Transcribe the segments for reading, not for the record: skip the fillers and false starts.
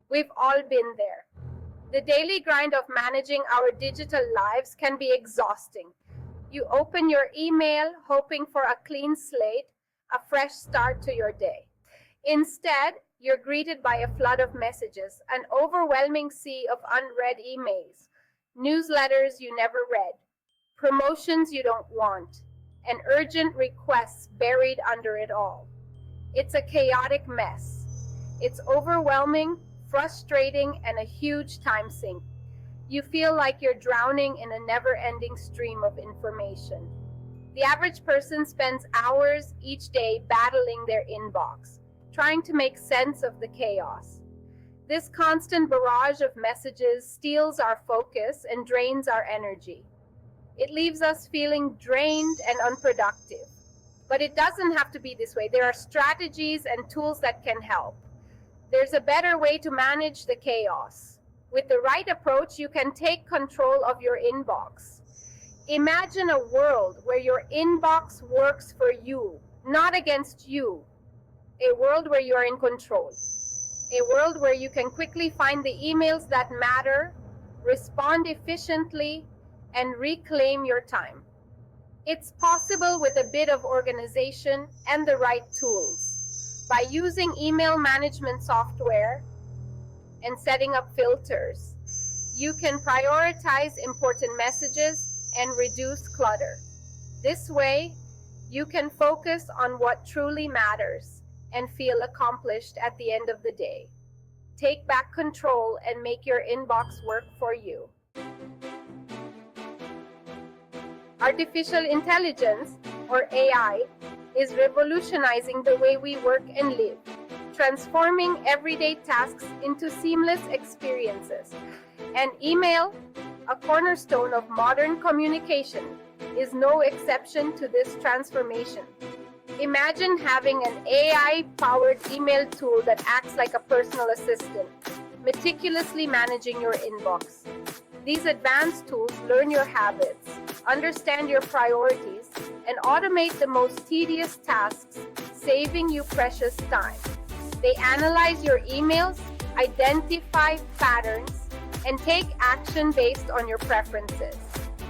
We've all been there. The daily grind of managing our digital lives can be exhausting. You open your email hoping for a clean slate, a fresh start to your day. Instead, you're greeted by a flood of messages, an overwhelming sea of unread emails, newsletters you never read, promotions you don't want, and urgent requests buried under it all. It's a chaotic mess. It's overwhelming, frustrating, and a huge time sink. You feel like you're drowning in a never-ending stream of information. The average person spends hours each day battling their inbox, trying to make sense of the chaos. This constant barrage of messages steals our focus and drains our energy. It leaves us feeling drained and unproductive. But it doesn't have to be this way. There are strategies and tools that can help. There's a better way to manage the chaos. With the right approach, you can take control of your inbox. Imagine a world where your inbox works for you, not against you. A world where you are in control. A world where you can quickly find the emails that matter, respond efficiently, and reclaim your time. It's possible with a bit of organization and the right tools. By using email management software and setting up filters, you can prioritize important messages and reduce clutter. This way, you can focus on what truly matters and feel accomplished at the end of the day. Take back control and make your inbox work for you. Artificial intelligence, or AI, is revolutionizing the way we work and live, transforming everyday tasks into seamless experiences. And email, a cornerstone of modern communication, is no exception to this transformation. Imagine having an AI-powered email tool that acts like a personal assistant, meticulously managing your inbox. These advanced tools learn your habits, understand your priorities, and automate the most tedious tasks, saving you precious time. They analyze your emails, identify patterns, and take action based on your preferences,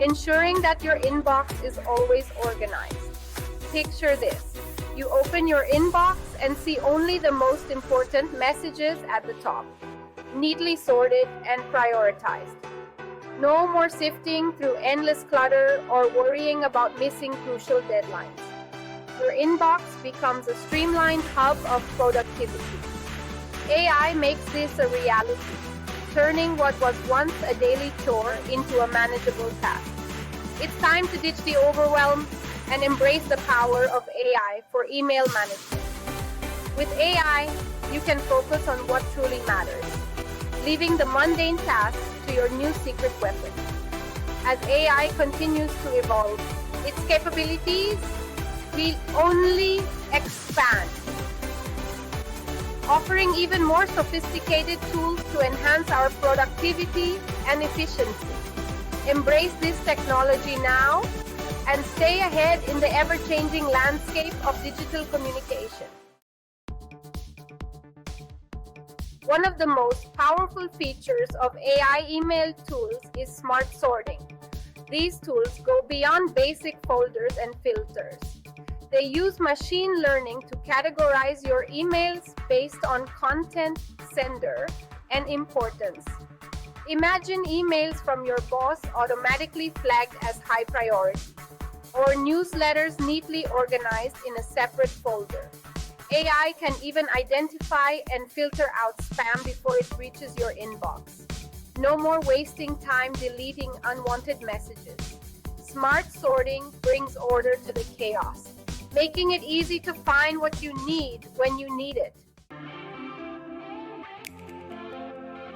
ensuring that your inbox is always organized. Picture this. You open your inbox and see only the most important messages at the top, neatly sorted and prioritized. No more sifting through endless clutter or worrying about missing crucial deadlines. Your inbox becomes a streamlined hub of productivity. AI makes this a reality, turning what was once a daily chore into a manageable task. It's time to ditch the overwhelm and embrace the power of AI for email management. With AI, you can focus on what truly matters, leaving the mundane tasks to your new secret weapon. As AI continues to evolve, its capabilities will only expand, offering even more sophisticated tools to enhance our productivity and efficiency. Embrace this technology now and stay ahead in the ever-changing landscape of digital communication. One of the most powerful features of AI email tools is smart sorting. These tools go beyond basic folders and filters. They use machine learning to categorize your emails based on content, sender, and importance. Imagine emails from your boss automatically flagged as high priority, or newsletters neatly organized in a separate folder. AI can even identify and filter out spam before it reaches your inbox. No more wasting time deleting unwanted messages. Smart sorting brings order to the chaos, making it easy to find what you need when you need it.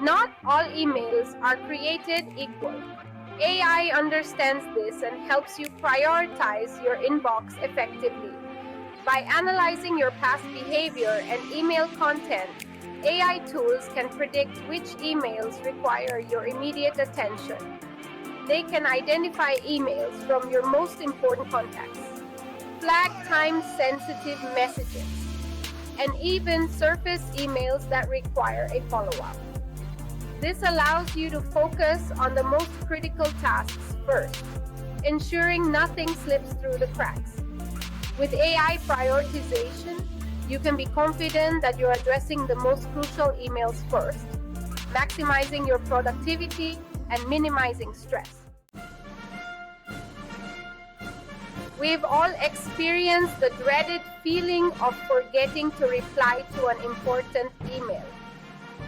Not all emails are created equal. AI understands this and helps you prioritize your inbox effectively. By analyzing your past behavior and email content, AI tools can predict which emails require your immediate attention. They can identify emails from your most important contacts, flag time-sensitive messages, and even surface emails that require a follow-up. This allows you to focus on the most critical tasks first, ensuring nothing slips through the cracks. With AI prioritization, you can be confident that you're addressing the most crucial emails first, maximizing your productivity and minimizing stress. We've all experienced the dreaded feeling of forgetting to reply to an important email.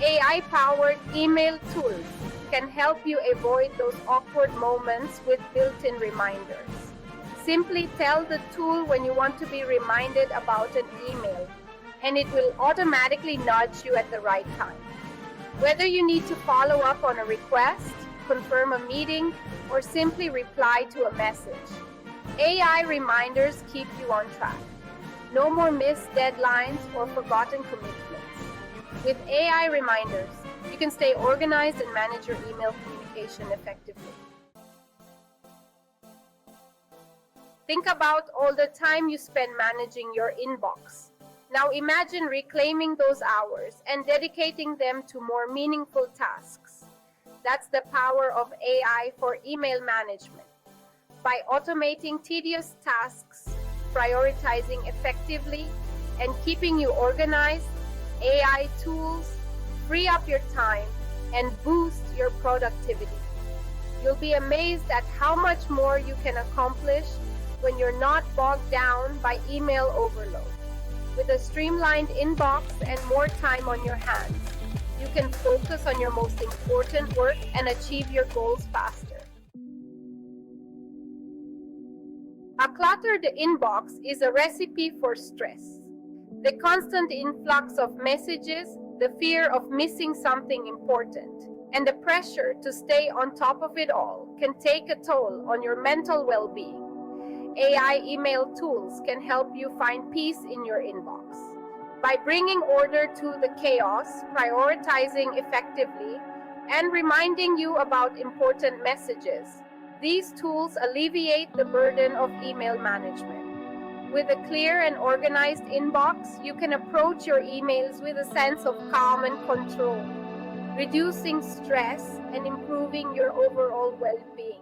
AI-powered email tools can help you avoid those awkward moments with built-in reminders. Simply tell the tool when you want to be reminded about an email, and it will automatically nudge you at the right time. Whether you need to follow up on a request, confirm a meeting, or simply reply to a message, AI reminders keep you on track. No more missed deadlines or forgotten commitments. With AI reminders, you can stay organized and manage your email communication effectively. Think about all the time you spend managing your inbox. Now imagine reclaiming those hours and dedicating them to more meaningful tasks. That's the power of AI for email management. By automating tedious tasks, prioritizing effectively, and keeping you organized, AI tools free up your time and boost your productivity. You'll be amazed at how much more you can accomplish when you're not bogged down by email overload. With a streamlined inbox and more time on your hands, you can focus on your most important work and achieve your goals faster. A cluttered inbox is a recipe for stress. The constant influx of messages, the fear of missing something important, and the pressure to stay on top of it all can take a toll on your mental well-being. AI email tools can help you find peace in your inbox. By bringing order to the chaos, prioritizing effectively, and reminding you about important messages, these tools alleviate the burden of email management. With a clear and organized inbox, you can approach your emails with a sense of calm and control, reducing stress and improving your overall well-being.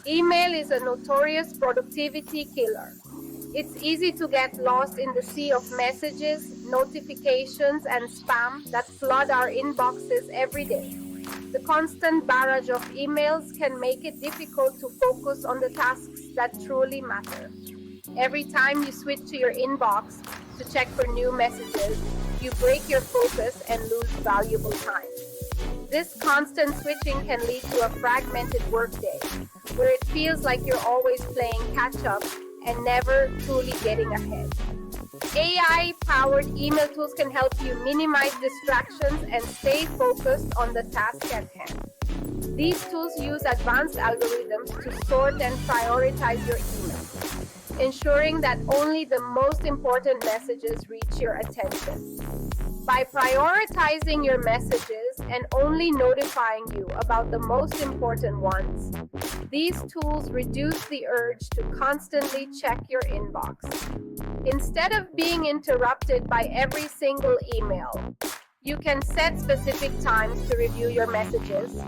Email is a notorious productivity killer. It's easy to get lost in the sea of messages, notifications, and spam that flood our inboxes every day. The constant barrage of emails can make it difficult to focus on the tasks that truly matter. Every time you switch to your inbox to check for new messages, you break your focus and lose valuable time. This constant switching can lead to a fragmented workday, where it feels like you're always playing catch-up and never truly getting ahead. AI-powered email tools can help you minimize distractions and stay focused on the task at hand. These tools use advanced algorithms to sort and prioritize your emails, ensuring that only the most important messages reach your attention. By prioritizing your messages and only notifying you about the most important ones, these tools reduce the urge to constantly check your inbox. Instead of being interrupted by every single email, you can set specific times to review your messages,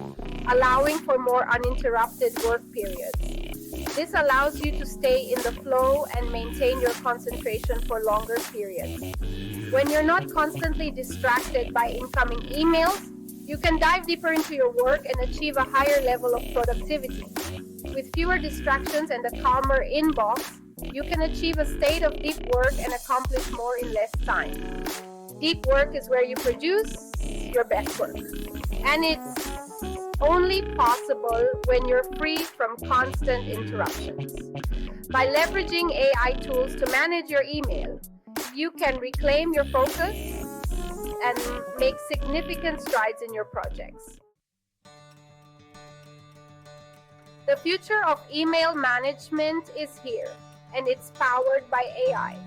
allowing for more uninterrupted work periods. This allows you to stay in the flow and maintain your concentration for longer periods. When you're not constantly distracted by incoming emails, you can dive deeper into your work and achieve a higher level of productivity. With fewer distractions and a calmer inbox, you can achieve a state of deep work and accomplish more in less time. Deep work is where you produce your best work. And it's only possible when you're free from constant interruptions. By leveraging AI tools to manage your email, you can reclaim your focus and make significant strides in your projects. The future of email management is here, and it's powered by AI.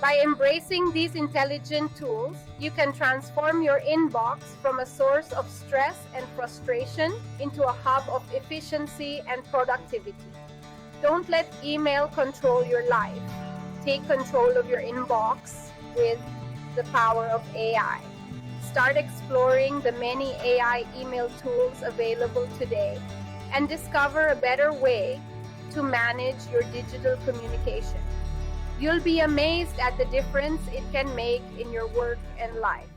By embracing these intelligent tools, you can transform your inbox from a source of stress and frustration into a hub of efficiency and productivity. Don't let email control your life. Take control of your inbox with the power of AI. Start exploring the many AI email tools available today and discover a better way to manage your digital communication. You'll be amazed at the difference it can make in your work and life.